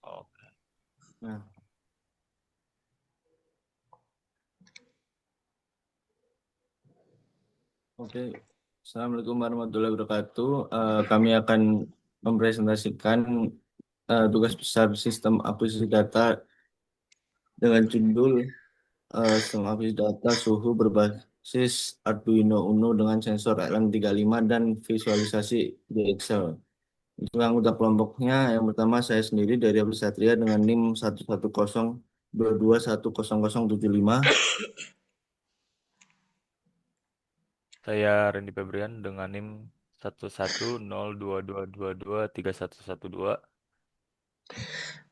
Oke. Nah, oke. Assalamualaikum warahmatullahi wabarakatuh. Kami akan mempresentasikan tugas besar sistem akuisisi data dengan judul sistem akuisisi data suhu berbasis Arduino Uno dengan sensor LM35 dan visualisasi di Excel. Untuk anggota kelompoknya, yang pertama saya sendiri dari Abdul Satria dengan NIM 11022100075. Saya Randy Febrian dengan NIM 11022223112.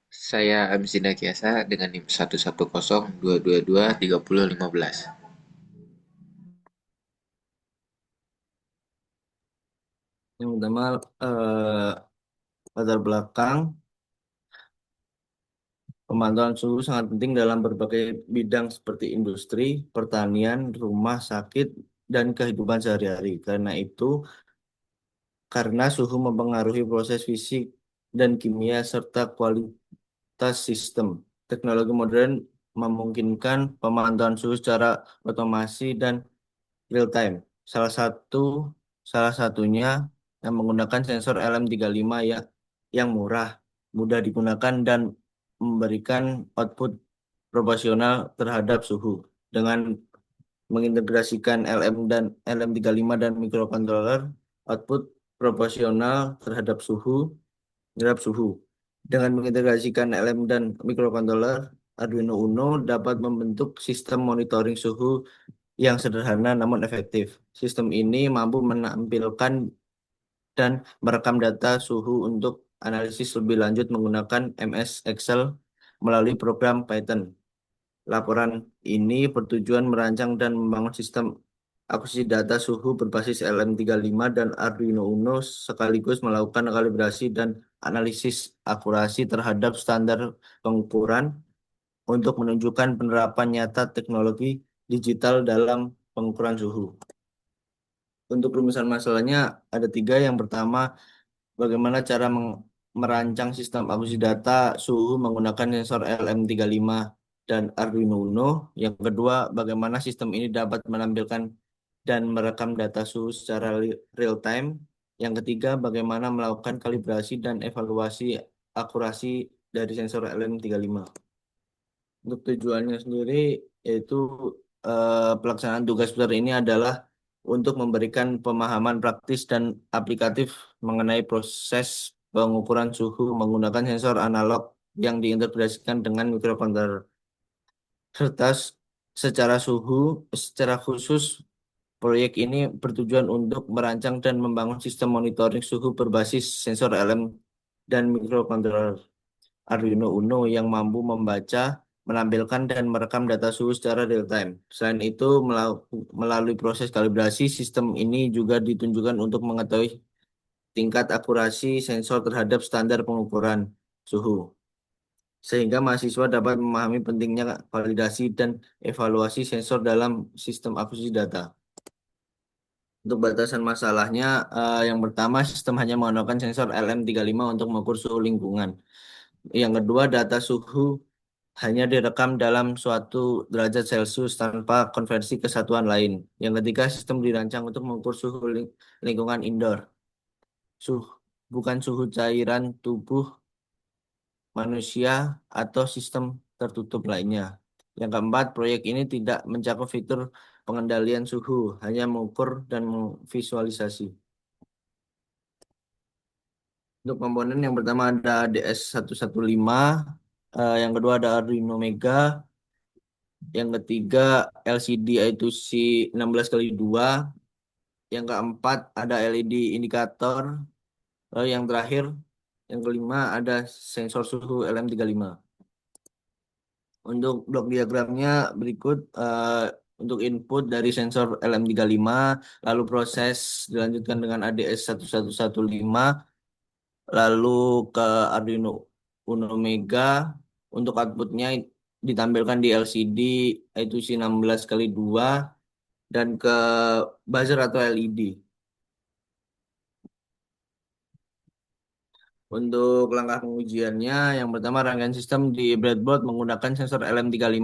Saya Abzina Kiasa dengan NIM 11022223015. Yang pertama, latar belakang. Pemantauan suhu sangat penting dalam berbagai bidang seperti industri, pertanian, rumah sakit, dan kehidupan sehari-hari. Karena suhu mempengaruhi proses fisik dan kimia serta kualitas sistem. Teknologi modern memungkinkan pemantauan suhu secara otomasi dan real time. Salah satu salah satunya yang menggunakan sensor LM35 yang murah, mudah digunakan dan memberikan output proporsional terhadap suhu. Dengan mengintegrasikan LM35 dan microcontroller, output proporsional terhadap suhu. Dengan mengintegrasikan LM dan microcontroller, Arduino Uno dapat membentuk sistem monitoring suhu yang sederhana namun efektif. Sistem ini mampu menampilkan dan merekam data suhu untuk analisis lebih lanjut menggunakan MS Excel melalui program Python. Laporan ini bertujuan merancang dan membangun sistem akuisisi data suhu berbasis LM35 dan Arduino Uno sekaligus melakukan kalibrasi dan analisis akurasi terhadap standar pengukuran untuk menunjukkan penerapan nyata teknologi digital dalam pengukuran suhu. Untuk rumusan masalahnya ada tiga. Yang pertama, bagaimana cara merancang sistem akuisisi data suhu menggunakan sensor LM35 dan Arduino Uno. Yang kedua, bagaimana sistem ini dapat menampilkan dan merekam data suhu secara real time. Yang ketiga, bagaimana melakukan kalibrasi dan evaluasi akurasi dari sensor LM35. Untuk tujuannya sendiri yaitu pelaksanaan tugas besar ini adalah untuk memberikan pemahaman praktis dan aplikatif mengenai proses pengukuran suhu menggunakan sensor analog yang diintegrasikan dengan mikrokontroler serta secara khusus proyek ini bertujuan untuk merancang dan membangun sistem monitoring suhu berbasis sensor LM dan mikrokontroler Arduino Uno yang mampu membaca, menampilkan, dan merekam data suhu secara real time. Selain itu, melalui proses kalibrasi, sistem ini juga ditunjukkan untuk mengetahui tingkat akurasi sensor terhadap standar pengukuran suhu, sehingga mahasiswa dapat memahami pentingnya validasi dan evaluasi sensor dalam sistem akuisisi data. Untuk batasan masalahnya, yang pertama, sistem hanya menggunakan sensor LM35 untuk mengukur suhu lingkungan. Yang kedua, data suhu hanya direkam dalam suatu derajat Celcius tanpa konversi ke satuan lain. Yang ketiga, sistem dirancang untuk mengukur suhu lingkungan indoor, suhu, bukan suhu cairan tubuh manusia atau sistem tertutup lainnya. Yang keempat, proyek ini tidak mencakup fitur pengendalian suhu, hanya mengukur dan memvisualisasi. Untuk komponen yang pertama ada DS115, yang kedua ada Arduino Mega, yang ketiga LCD yaitu si 16x2, yang keempat ada LED indikator, lalu yang terakhir yang kelima ada sensor suhu LM35. Untuk blok diagramnya berikut, untuk input dari sensor LM35, lalu proses dilanjutkan dengan ADS1115, lalu ke Arduino Uno Mega. Untuk outputnya ditampilkan di LCD yaitu si 16x2 dan ke buzzer atau LED. Untuk langkah pengujiannya, yang pertama rangkaian sistem di breadboard menggunakan sensor LM35,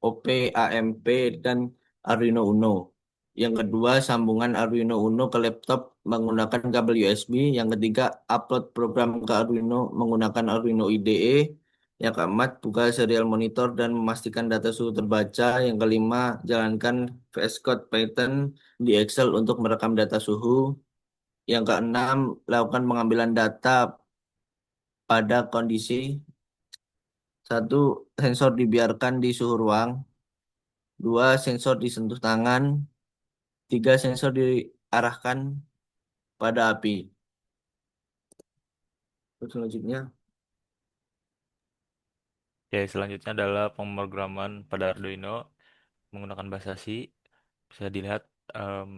OP-AMP, dan Arduino Uno. Yang kedua, sambungan Arduino Uno ke laptop menggunakan kabel USB. Yang ketiga, upload program ke Arduino menggunakan Arduino IDE. Yang keempat, buka serial monitor dan memastikan data suhu terbaca. Yang kelima, jalankan VS Code Python di Excel untuk merekam data suhu. Yang keenam, lakukan pengambilan data pada kondisi satu, sensor dibiarkan di suhu ruang. Dua, sensor disentuh tangan. Tiga, sensor diarahkan pada api. Terus selanjutnya, Oke, selanjutnya adalah pemrograman pada Arduino menggunakan bahasa C. Bisa dilihat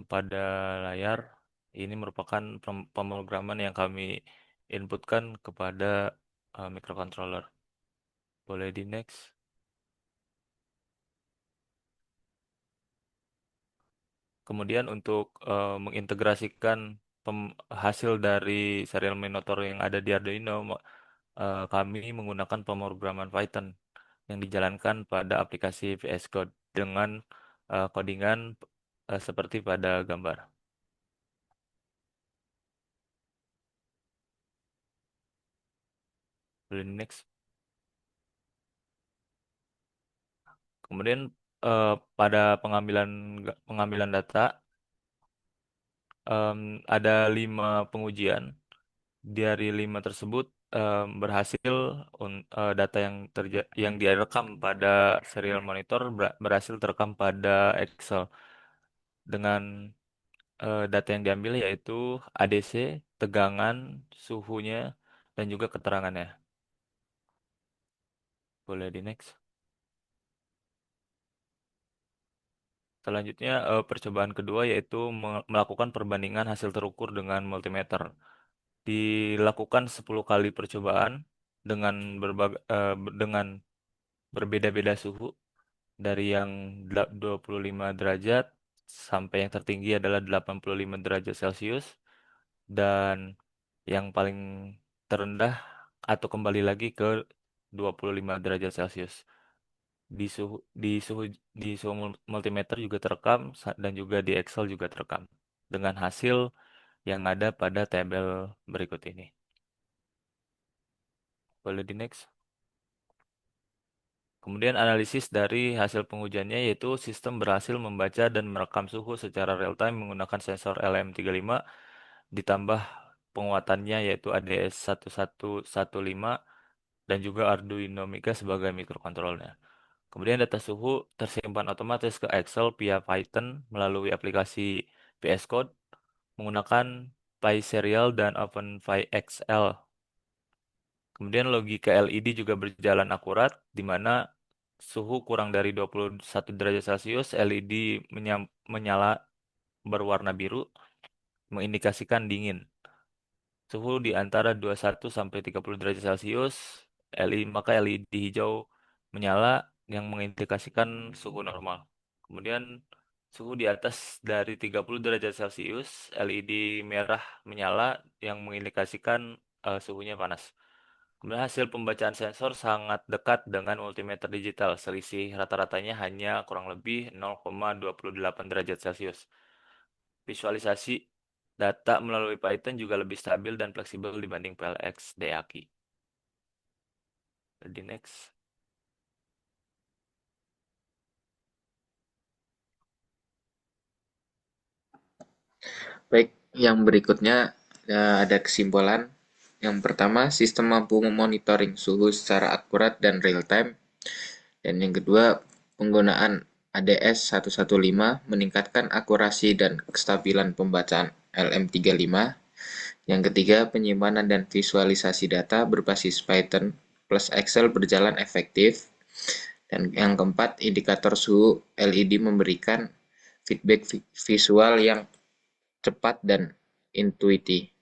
pada layar. Ini merupakan pemrograman yang kami inputkan kepada microcontroller. Boleh di next. Kemudian untuk mengintegrasikan hasil dari serial monitor yang ada di Arduino, kami menggunakan pemrograman Python yang dijalankan pada aplikasi VS Code dengan codingan seperti pada gambar. Boleh di next. Kemudian pada pengambilan data ada 5 pengujian. Dari 5 tersebut berhasil data yang direkam pada serial monitor berhasil terekam pada Excel dengan data yang diambil yaitu ADC, tegangan, suhunya, dan juga keterangannya. Boleh di next. Selanjutnya percobaan kedua yaitu melakukan perbandingan hasil terukur dengan multimeter. Dilakukan 10 kali percobaan dengan dengan berbeda-beda suhu dari yang 25 derajat sampai yang tertinggi adalah 85 derajat Celcius dan yang paling terendah atau kembali lagi ke 25 derajat Celcius. Di suhu di suhu di suhu multimeter juga terekam dan juga di Excel juga terekam dengan hasil yang ada pada tabel berikut ini. Boleh di next. Kemudian analisis dari hasil pengujiannya yaitu sistem berhasil membaca dan merekam suhu secara real time menggunakan sensor LM35 ditambah penguatannya yaitu ADS1115 dan juga Arduino Mica sebagai mikrokontrolnya. Kemudian data suhu tersimpan otomatis ke Excel via Python melalui aplikasi VS Code menggunakan PySerial dan OpenPyXL. Kemudian logika LED juga berjalan akurat, di mana suhu kurang dari 21 derajat Celcius, LED menyala berwarna biru, mengindikasikan dingin. Suhu di antara 21 sampai 30 derajat Celcius, maka LED hijau menyala yang mengindikasikan suhu normal. Kemudian suhu di atas dari 30 derajat Celcius, LED merah menyala yang mengindikasikan suhunya panas. Kemudian hasil pembacaan sensor sangat dekat dengan multimeter digital. Selisih rata-ratanya hanya kurang lebih 0,28 derajat Celcius. Visualisasi data melalui Python juga lebih stabil dan fleksibel dibanding PLX DAKI. Di next. Baik, yang berikutnya ada kesimpulan. Yang pertama, sistem mampu memonitoring suhu secara akurat dan real time. Dan yang kedua, penggunaan ADS115 meningkatkan akurasi dan kestabilan pembacaan LM35. Yang ketiga, penyimpanan dan visualisasi data berbasis Python plus Excel berjalan efektif. Dan yang keempat, indikator suhu LED memberikan feedback visual yang cepat dan intuitif.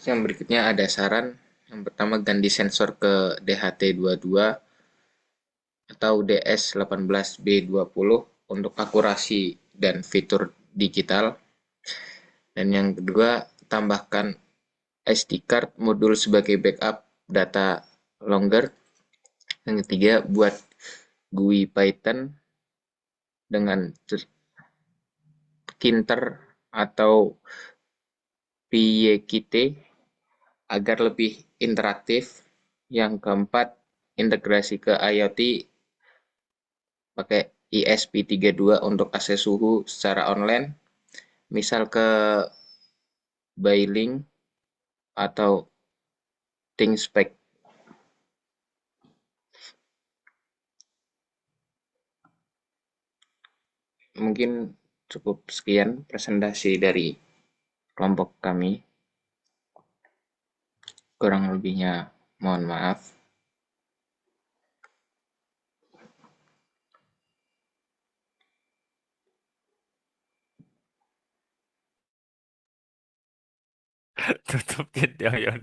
Yang berikutnya ada saran. Yang pertama, ganti sensor ke DHT22 atau DS18B20 untuk akurasi dan fitur digital. Dan yang kedua, tambahkan SD card modul sebagai backup data longer. Yang ketiga, buat GUI Python dengan Kinter atau Pykite agar lebih interaktif. Yang keempat, integrasi ke IoT pakai ESP32 untuk akses suhu secara online, misal ke Bailink atau ThinkSpec. Mungkin cukup sekian presentasi dari kelompok kami. Kurang lebihnya mohon maaf. Tutup ya udah.